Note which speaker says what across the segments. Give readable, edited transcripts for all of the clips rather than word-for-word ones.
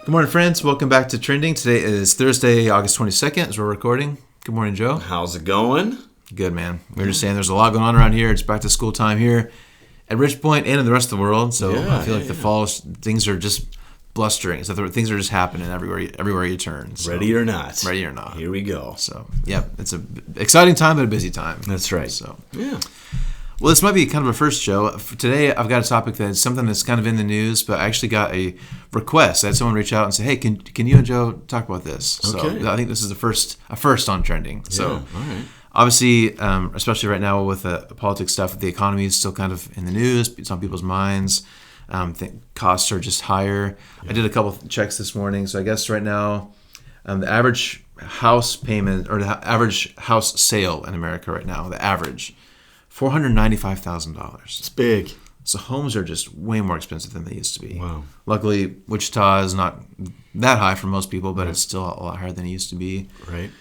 Speaker 1: Good morning, friends. Welcome back to Trending. Today is Thursday, August 22nd, as we're recording. Good morning, Joe.
Speaker 2: How's it going?
Speaker 1: Good, man. We were just saying there's a lot going on around here. It's back to school time here at Ridgepoint and in the rest of the world. So I feel like the fall, things are just blustering. So things are just happening everywhere you turn. So,
Speaker 2: ready or not.
Speaker 1: Ready or not.
Speaker 2: Here we go.
Speaker 1: So, yeah, it's an exciting time, but a busy time.
Speaker 2: That's right.
Speaker 1: So,
Speaker 2: yeah.
Speaker 1: Well, this might be kind of a first show. Today, I've got a topic that's something that's kind of in the news, but I actually got a request. I had someone reach out and say, "Hey, can you and Joe talk about this?"
Speaker 2: Okay.
Speaker 1: So I think this is a first on Trending. So
Speaker 2: all right.
Speaker 1: obviously, especially right now with the politics stuff, the economy is still kind of in the news. It's on people's minds. I think costs are just higher. Yeah. I did a couple of checks this morning. So I guess right now, the average house payment or the average house sale in America right now, the average, $495,000.
Speaker 2: It's big.
Speaker 1: So homes are just way more expensive than they used to be.
Speaker 2: Wow.
Speaker 1: Luckily, Wichita is not that high for most people, but it's still a lot higher than it used to be.
Speaker 2: Right.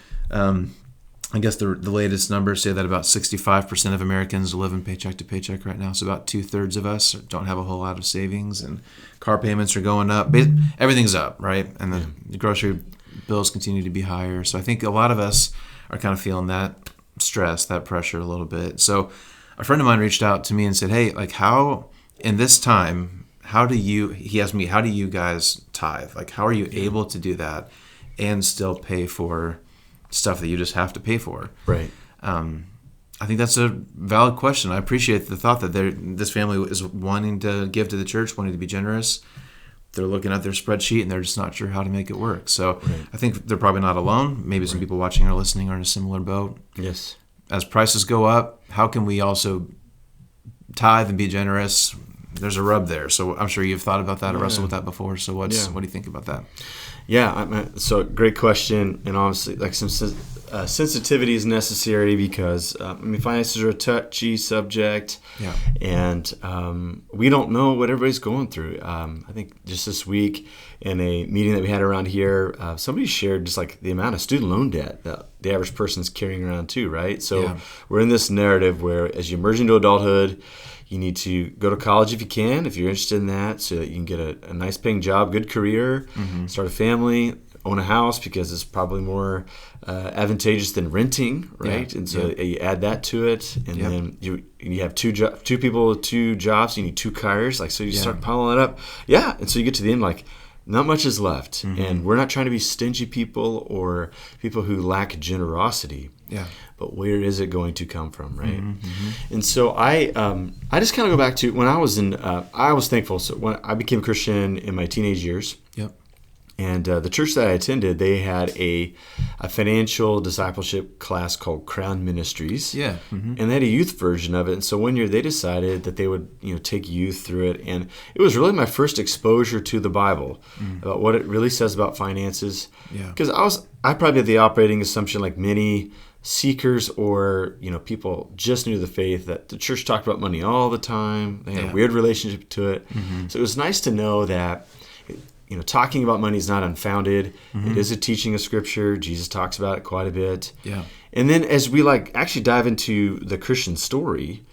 Speaker 1: I guess the latest numbers say that about 65% of Americans live in paycheck to paycheck right now. So about 2/3 of us don't have a whole lot of savings, and car payments are going up. Everything's up, right? And the grocery bills continue to be higher. So I think a lot of us are kind of feeling that stress, that pressure a little bit. So a friend of mine reached out to me and said, "Hey, like how in this time, he asked me, how do you guys tithe? Like how are you able to do that and still pay for stuff that you just have to pay for?"
Speaker 2: Right.
Speaker 1: I think that's a valid question. I appreciate the thought that this family is wanting to give to the church, wanting to be generous. They're looking at their spreadsheet and they're just not sure how to make it work. So I think they're probably not alone. Maybe some people watching or listening are in a similar boat.
Speaker 2: Yes.
Speaker 1: As prices go up, how can we also tithe and be generous? There's a rub there. So I'm sure you've thought about that or wrestled with that before. So what do you think about that?
Speaker 2: Yeah, so great question, and obviously, like some sensitivity is necessary because finances are a touchy subject, and we don't know what everybody's going through. I think just this week in a meeting that we had around here, somebody shared just like the amount of student loan debt that the average person's carrying around too, right? So we're in this narrative where as you emerge into adulthood, you need to go to college if you can, if you're interested in that, so that you can get a nice paying job, good career, start a family, own a house because it's probably more advantageous than renting, right? And so you add that to it, and then you have two people with two jobs, you need two cars, like so you start piling it up. Yeah, and so you get to the end like not much is left, and we're not trying to be stingy people or people who lack generosity. Yeah. But where is it going to come from, right? And so I just kind of go back to when I was I was thankful. So when I became a Christian in my teenage years, and the church that I attended, they had a financial discipleship class called Crown Ministries, and they had a youth version of it. And so one year they decided that they would take youth through it, and it was really my first exposure to the Bible about what it really says about finances. Because I probably had the operating assumption, like many seekers or people just new to the faith, that the church talked about money all the time. They had a weird relationship to it. So it was nice to know that talking about money is not unfounded. It is a teaching of Scripture. Jesus talks about it quite a bit. And then as we actually dive into the Christian story,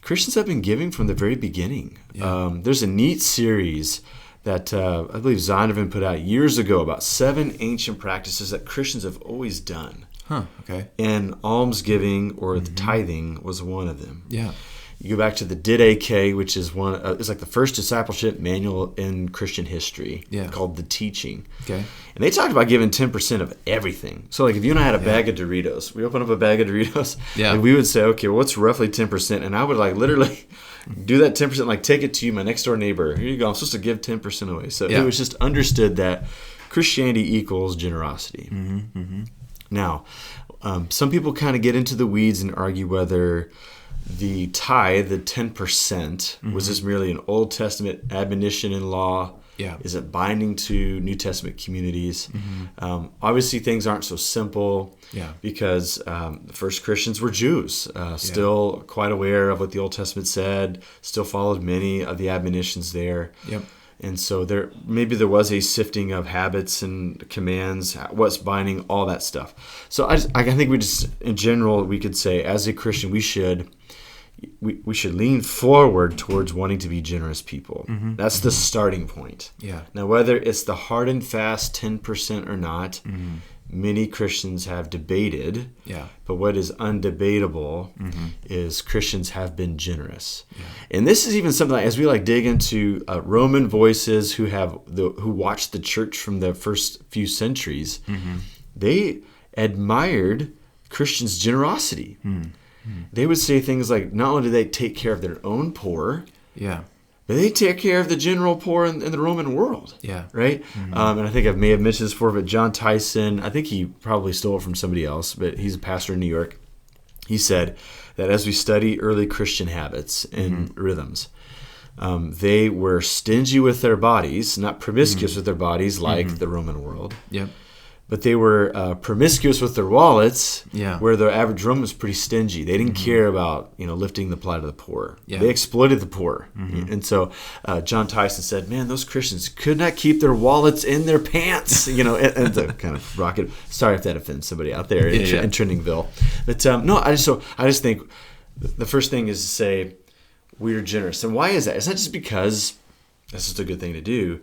Speaker 2: Christians have been giving from the very beginning. There's a neat series that I believe Zondervan put out years ago about 7 ancient practices that Christians have always done.
Speaker 1: Okay.
Speaker 2: And almsgiving or the tithing was one of them. You go back to the Didache, which is it's like the first discipleship manual in Christian history, called The Teaching. Okay. And they talked about giving 10% of everything. So like if you and I had a bag of Doritos, we open up a bag of Doritos, and we would say, okay, well, what's roughly 10%? And I would literally do that 10%, take it to my next door neighbor. Here you go. I'm supposed to give 10% away. So it was just understood that Christianity equals generosity. Now, some people kind of get into the weeds and argue whether the tithe, the 10%, was this merely an Old Testament admonition and law? Is it binding to New Testament communities? Obviously, things aren't so simple because the first Christians were Jews, still quite aware of what the Old Testament said, still followed many of the admonitions there. And so there was a sifting of habits and commands, what's binding, all that stuff. So I think we just, in general, we could say as a Christian, we should we should lean forward towards wanting to be generous people. That's the starting point.
Speaker 1: Yeah.
Speaker 2: Now, whether it's the hard and fast 10% or not, many Christians have debated.
Speaker 1: Yeah.
Speaker 2: But what is undebatable is Christians have been generous.
Speaker 1: Yeah.
Speaker 2: And this is even something like, as we dig into Roman voices who watched the church from the first few centuries, they admired Christians' generosity. They would say things like, not only do they take care of their own poor,
Speaker 1: Yeah.
Speaker 2: but they take care of the general poor in the Roman world.
Speaker 1: Yeah.
Speaker 2: Right? And I think I may have mentioned this before, but John Tyson, I think he probably stole it from somebody else, but he's a pastor in New York. He said that as we study early Christian habits and rhythms, they were stingy with their bodies, not promiscuous with their bodies like the Roman world.
Speaker 1: Yep.
Speaker 2: But they were promiscuous with their wallets,
Speaker 1: Yeah.
Speaker 2: where the average Roman was pretty stingy. They didn't care about lifting the plight of the poor.
Speaker 1: Yeah.
Speaker 2: They exploited the poor. And so John Tyson said, man, those Christians could not keep their wallets in their pants. And the kind of rocket. Sorry if that offends somebody out there in Trendingville. But no, I just think the first thing is to say we're generous. And why is that? It's not just because that's just a good thing to do.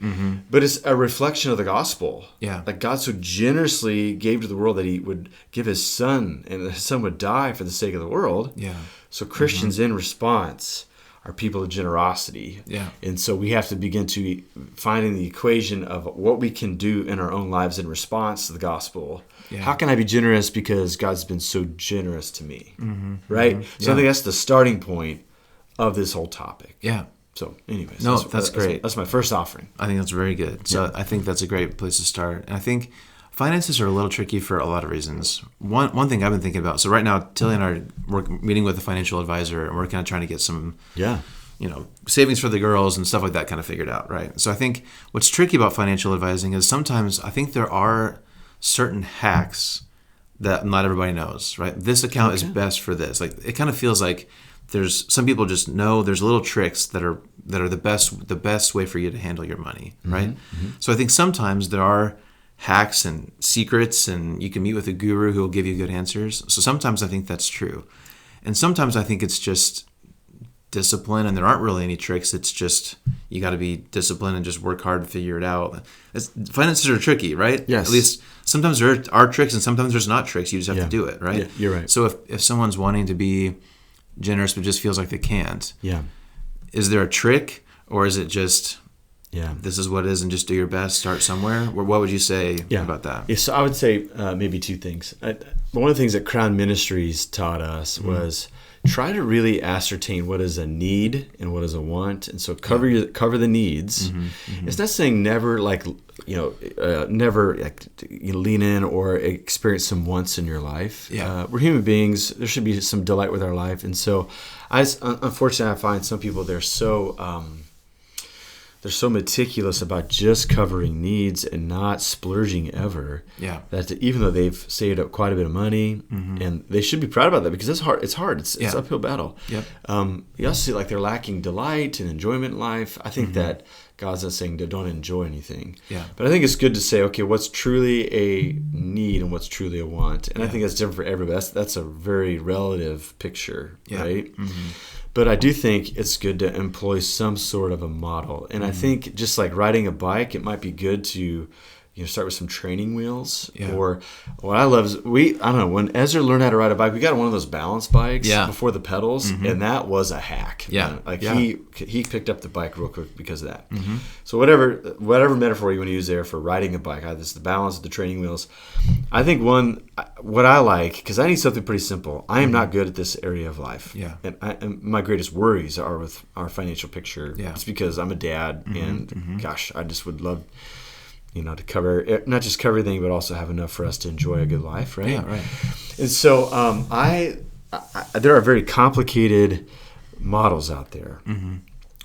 Speaker 2: But it's a reflection of the gospel.
Speaker 1: Yeah.
Speaker 2: Like God so generously gave to the world that he would give his son, and his son would die for the sake of the world.
Speaker 1: Yeah.
Speaker 2: So Christians in response are people of generosity.
Speaker 1: Yeah.
Speaker 2: And so we have to begin to finding the equation of what we can do in our own lives in response to the gospel.
Speaker 1: Yeah.
Speaker 2: How can I be generous because God's been so generous to me? Right? So I think that's the starting point of this whole topic.
Speaker 1: Yeah.
Speaker 2: So anyways,
Speaker 1: No, that's great.
Speaker 2: That's my first offering.
Speaker 1: I think that's very good. So I think that's a great place to start. And I think finances are a little tricky for a lot of reasons. One thing I've been thinking about. So right now, Tilly and I are meeting with a financial advisor, and we're kind of trying to get some, savings for the girls and stuff like that kind of figured out, right? So I think what's tricky about financial advising is sometimes I think there are certain hacks that not everybody knows, right? This account is best for this. Like it kind of feels like there's some people just know there's little tricks that are the best way for you to handle your money, right? So I think sometimes there are hacks and secrets, and you can meet with a guru who will give you good answers. So sometimes I think that's true, and sometimes I think it's just discipline, and there aren't really any tricks. It's just you got to be disciplined and just work hard to figure it out. Finances are tricky, right?
Speaker 2: Yes.
Speaker 1: At least sometimes there are tricks, and sometimes there's not tricks. You just have to do it, right?
Speaker 2: Yeah, you're right.
Speaker 1: So if someone's wanting to be generous but just feels like they can't, is there a trick, or is it just this is what it is and just do your best, start somewhere? Or what would you say about that?
Speaker 2: Yeah, so I would say maybe two things. One of the things that Crown Ministries taught us was try to really ascertain what is a need and what is a want, and so cover the needs. It's not saying never lean in or experience some wants in your life. We're human beings. There should be some delight with our life, and so unfortunately I find some people they're so meticulous about just covering needs and not splurging ever. That even though they've saved up quite a bit of money, and they should be proud about that because it's hard. It's hard. It's an uphill battle. You also see like they're lacking delight and enjoyment in life. I think that God's not saying don't enjoy anything. But I think it's good to say, okay, what's truly a need and what's truly a want. And I think that's different for everybody. That's a very relative picture, right? But I do think it's good to employ some sort of a model. And I think just like riding a bike, it might be good to start with some training wheels. Or what I love is when Ezra learned how to ride a bike, we got one of those balance bikes before the pedals, and that was a hack. He picked up the bike real quick because of that. So whatever metaphor you want to use there for riding a bike, either it's the balance, the training wheels. I think what I like, because I need something pretty simple. I am not good at this area of life. And my greatest worries are with our financial picture. It's because I'm a dad, and gosh, I just would love to cover, not just cover everything, but also have enough for us to enjoy a good life, right? And so there are very complicated models out there,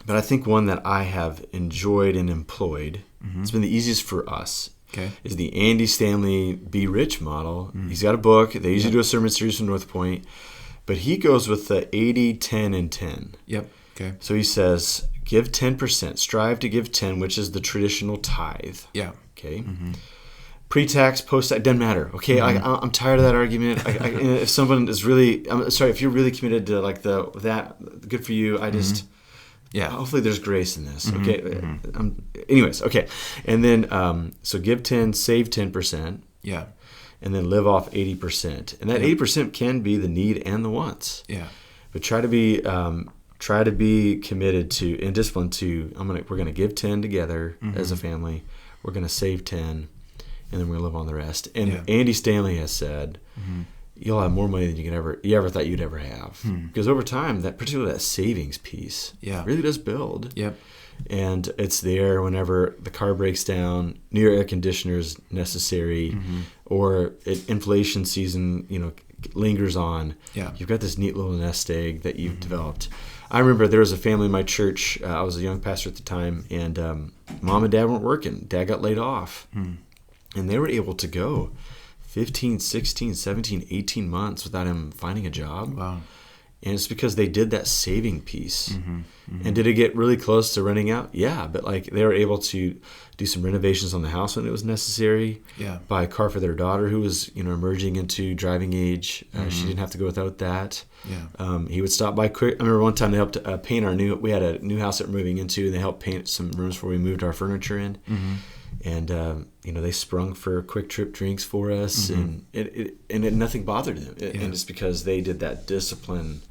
Speaker 2: but I think one that I have enjoyed and employed, it's been the easiest for us, is the Andy Stanley Be Rich model. He's got a book. They usually do a sermon series from North Point, but he goes with the 80, 10, and 10. So he says, give 10%, strive to give 10, which is the traditional tithe. pre-tax, post-tax, doesn't matter. Okay, I'm tired of that argument. If someone is really, I'm sorry, if you're really committed to like that, good for you. I just, hopefully there's grace in this. Okay, anyways, okay, and then so give 10, save 10%.
Speaker 1: Yeah,
Speaker 2: and then live off 80%, and that 80% can be the need and the wants.
Speaker 1: Yeah,
Speaker 2: but try to be committed to and disciplined to. We're gonna give 10 together as a family. We're gonna save 10. And then we're gonna live on the rest. And Andy Stanley has said, you'll have more money than you ever thought you'd ever have, because over time, particularly that savings piece, really does build.
Speaker 1: Yep.
Speaker 2: And it's there whenever the car breaks down, new air conditioner's necessary, or inflation season, lingers on.
Speaker 1: Yeah.
Speaker 2: You've got this neat little nest egg that you've developed. I remember there was a family in my church. I was a young pastor at the time, and mom and dad weren't working. Dad got laid off. And they were able to go 15, 16, 17, 18 months without him finding a job.
Speaker 1: Wow.
Speaker 2: And it's because they did that saving piece. And did it get really close to running out? Yeah, but like they were able to do some renovations on the house when it was necessary.
Speaker 1: Yeah. Buy
Speaker 2: a car for their daughter who was, emerging into driving age. She didn't have to go without that.
Speaker 1: Yeah.
Speaker 2: He would stop by quick. I remember one time they helped paint we had a new house that we're moving into, and they helped paint some rooms before we moved our furniture in. And they sprung for quick trip drinks for us, and nothing bothered them. And it's because they did that discipline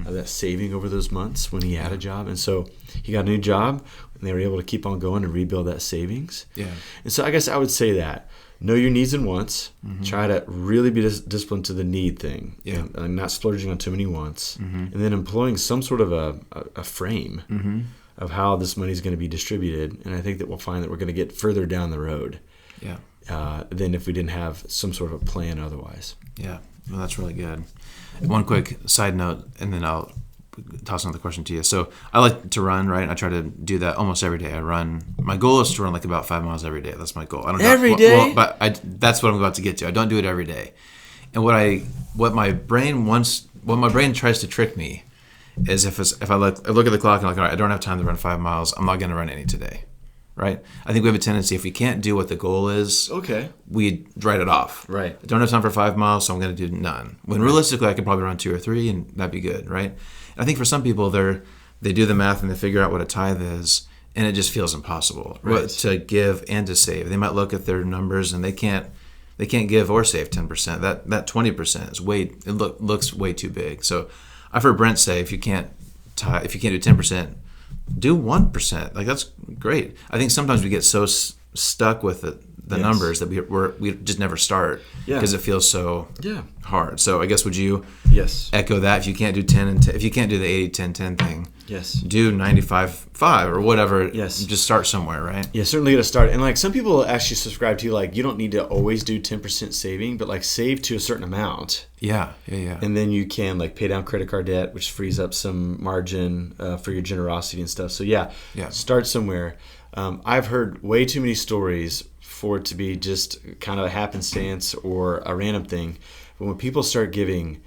Speaker 2: of that saving over those months when he had a job. And so he got a new job, and they were able to keep on going and rebuild that savings. Yeah. And so I guess I would say that know your needs and wants. Try to really be disciplined to the need thing, and not splurging on too many wants, and then employing some sort of a frame of how this money is going to be distributed. And I think that we'll find that we're going to get further down the road than if we didn't have some sort of a plan otherwise.
Speaker 1: Yeah, well, that's really good. One quick side note, and then I'll toss another question to you. So I like to run, right? I try to do that almost every day. I run. My goal is to run like about 5 miles every day. That's my goal. I don't
Speaker 2: every day?
Speaker 1: Well, but that's what I'm about to get to. I don't do it every day. And what my brain tries to trick me is I look at the clock and I'm like, all right, I don't have time to run 5 miles. I'm not going to run any today, right? I think we have a tendency, if we can't do what the goal is, we write it off.
Speaker 2: Right.
Speaker 1: I don't have time for 5 miles, so I'm going to do none. When realistically, I could probably run 2 or 3, and that'd be good, right? And I think for some people, they do the math and they figure out what a tithe is, and it just feels impossible to give and to save. They might look at their numbers and they can't give or save 10%. That 20% is looks way too big. So I've heard Brent say, if you can't do 10%, do 1%. Like, that's great. I think sometimes we get so stuck with the numbers that we just never start because it feels so hard. So I guess would you echo that? If you can't do 10 and 10, if you can't do the 80-10-10 thing, do 95-5 or whatever. Just start somewhere, right?
Speaker 2: Yeah, certainly get a start. And like some people actually subscribe to, like, you don't need to always do 10% saving, but like save to a certain amount.
Speaker 1: Yeah.
Speaker 2: And then you can like pay down credit card debt, which frees up some margin for your generosity and stuff. So start somewhere. I've heard way too many stories for it to be just kind of a happenstance or a random thing. But when people start giving,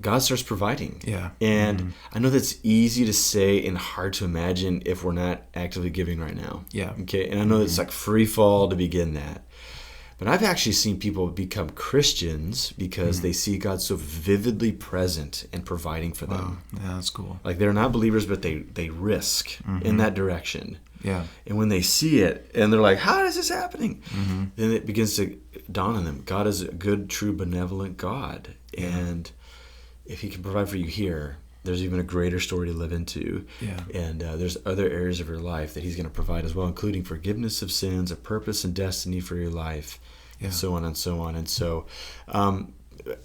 Speaker 2: God starts providing.
Speaker 1: Yeah.
Speaker 2: And I know that's easy to say and hard to imagine if we're not actively giving right now.
Speaker 1: Yeah.
Speaker 2: Okay. And I know it's like free fall to begin that. But I've actually seen people become Christians because they see God so vividly present and providing for them.
Speaker 1: Wow. Yeah, that's cool.
Speaker 2: Like they're not believers, but they risk in that direction.
Speaker 1: Yeah.
Speaker 2: And when they see it and they're like, how is this happening? Then it begins to dawn on them. God is a good, true, benevolent God. Yeah. And if he can provide for you here, there's even a greater story to live into.
Speaker 1: Yeah.
Speaker 2: And there's other areas of your life that he's going to provide as well, including forgiveness of sins, a purpose and destiny for your life, and so on and so on. And so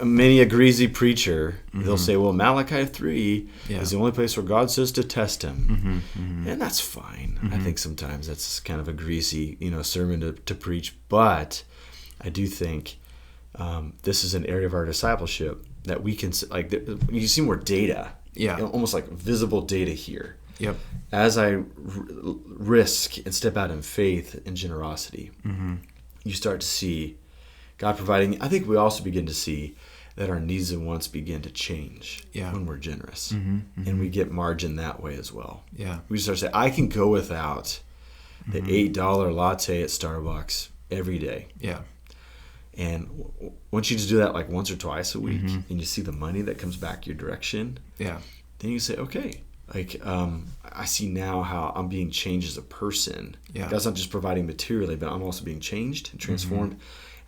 Speaker 2: many a greasy preacher, they'll say, well, Malachi 3 is the only place where God says to test him. And that's fine. I think sometimes that's kind of a greasy sermon to preach. But I do think this is an area of our discipleship that we can, like, you see more data. Yeah. Almost like visible data here.
Speaker 1: Yep.
Speaker 2: As I risk and step out in faith and generosity, you start to see God providing. I think we also begin to see that our needs and wants begin to change when we're generous. And we get margin that way as well. Yeah. We start to say, I can go without the $8 latte at Starbucks every day.
Speaker 1: Yeah.
Speaker 2: And once you just do that like once or twice a week, and you see the money that comes back your direction,
Speaker 1: Yeah.
Speaker 2: then you say, okay, like I see now how I'm being changed as a person.
Speaker 1: Yeah.
Speaker 2: God's not just providing materially, but I'm also being changed and transformed.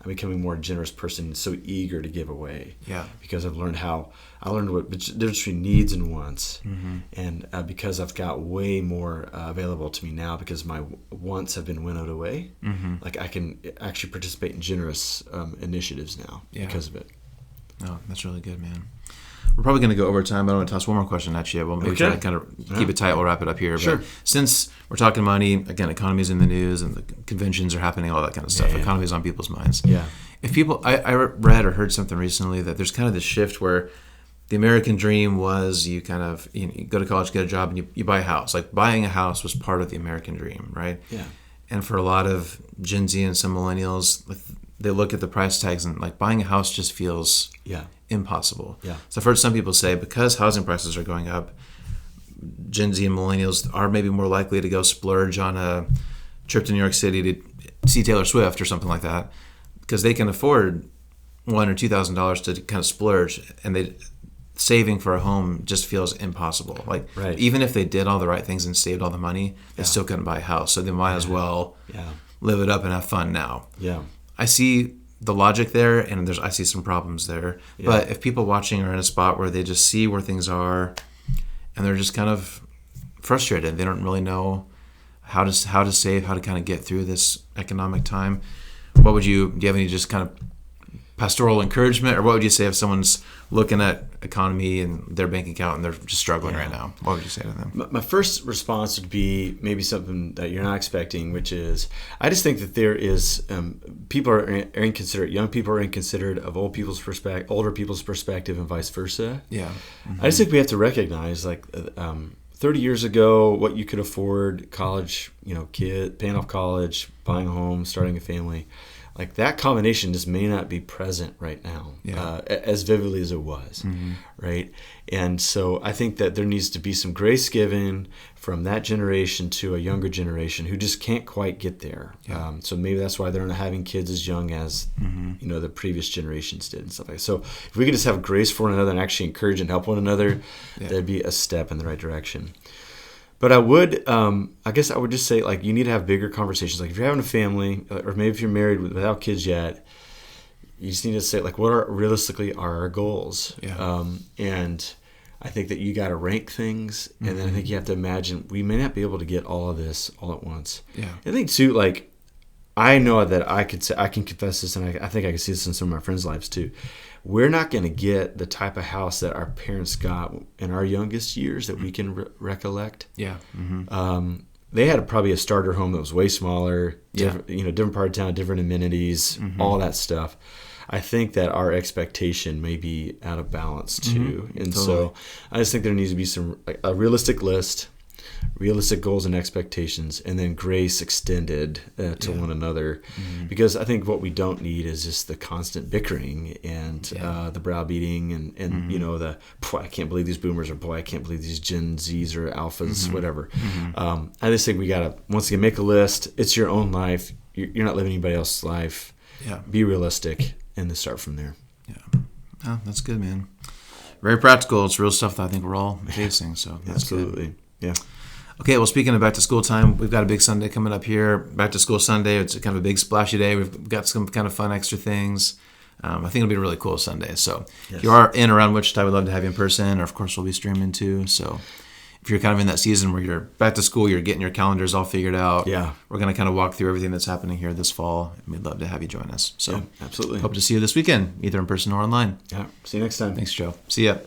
Speaker 2: I'm becoming a more generous person, so eager to give away.
Speaker 1: Yeah.
Speaker 2: Because I've learned what the difference between needs and wants. And because I've got way more available to me now because my wants have been winnowed away, like I can actually participate in generous initiatives now because of it.
Speaker 1: Oh, that's really good, man. We're probably going to go over time, but I want to toss one more question at you. We'll maybe try to kind of keep it tight. We'll wrap it up here.
Speaker 2: Sure.
Speaker 1: But since we're talking money, again, economy's in the news and the conventions are happening, all that kind of stuff. Economy's on people's minds.
Speaker 2: Yeah.
Speaker 1: If people, I read or heard something recently that there's kind of this shift where the American dream was you go to college, get a job, and you buy a house. Like buying a house was part of the American dream, right?
Speaker 2: Yeah.
Speaker 1: And for a lot of Gen Z and some millennials, they look at the price tags and like buying a house just feels impossible.
Speaker 2: Yeah.
Speaker 1: So I've heard some people say because housing prices are going up, Gen Z and millennials are maybe more likely to go splurge on a trip to New York City to see Taylor Swift or something like that because they can afford $1,000 or $2,000 to kind of splurge, and saving for a home just feels impossible. Like even if they did all the right things and saved all the money, they still couldn't buy a house. So they might as well live it up and have fun now.
Speaker 2: Yeah.
Speaker 1: I see the logic there, and I see some problems there. Yeah. But if people watching are in a spot where they just see where things are, and they're just kind of frustrated, they don't really know how to save, how to kind of get through this economic time. Do you have any just kind of pastoral encouragement, or what would you say if someone's looking at economy and their bank account and they're just struggling right now? What would you say to them?
Speaker 2: My first response would be maybe something that you're not expecting, which is I just think that there is people are inconsiderate. Young people are inconsiderate of older people's perspective, and vice versa.
Speaker 1: Yeah,
Speaker 2: I just think we have to recognize 30 years ago, what you could afford, college, kid paying off college, buying a home, starting a family. Like that combination just may not be present right now as vividly as it was, right? And so I think that there needs to be some grace given from that generation to a younger generation who just can't quite get there. Yeah. So maybe that's why they're not having kids as young as the previous generations did and stuff like that. So if we could just have grace for one another and actually encourage and help one another, that'd be a step in the right direction. But I would, I guess I would just say, you need to have bigger conversations. Like if you're having a family, or maybe if you're married without kids yet, you just need to say, what realistically are our goals? Yeah. And I think that you got to rank things, and then I think you have to imagine we may not be able to get all of this all at once. Yeah. I think too, I know that I can confess this, and I think I can see this in some of my friends' lives too. We're not going to get the type of house that our parents got in our youngest years that we can recollect. Yeah. They had probably a starter home that was way smaller, different part of town, different amenities, all that stuff. I think that our expectation may be out of balance too. And so I just think there needs to be a realistic list, realistic goals and expectations, and then grace extended to one another. Because I think what we don't need is just the constant bickering and the browbeating and the I can't believe these boomers, or boy, I can't believe these Gen Zs or alphas, whatever. I just think we gotta once again make a list. It's your own life. You're not living anybody else's life. Yeah. Be realistic and then start from there.
Speaker 1: Yeah. Oh, that's good, man. Very practical. It's real stuff that I think we're all facing. So that's
Speaker 2: absolutely
Speaker 1: good.
Speaker 2: Yeah.
Speaker 1: Okay, well, speaking of back to school time, we've got a big Sunday coming up here. Back to school Sunday, it's kind of a big splashy day. We've got some kind of fun extra things. I think it'll be a really cool Sunday. So if you are in around Wichita, we'd love to have you in person, or of course we'll be streaming too. So if you're kind of in that season where you're back to school, you're getting your calendars all figured out. Yeah, we're going to kind of walk through everything that's happening here this fall, and we'd love to have you join us. So
Speaker 2: absolutely.
Speaker 1: Hope to see you this weekend, either in person or online.
Speaker 2: Yeah, see you next time.
Speaker 1: Thanks, Joe. See ya.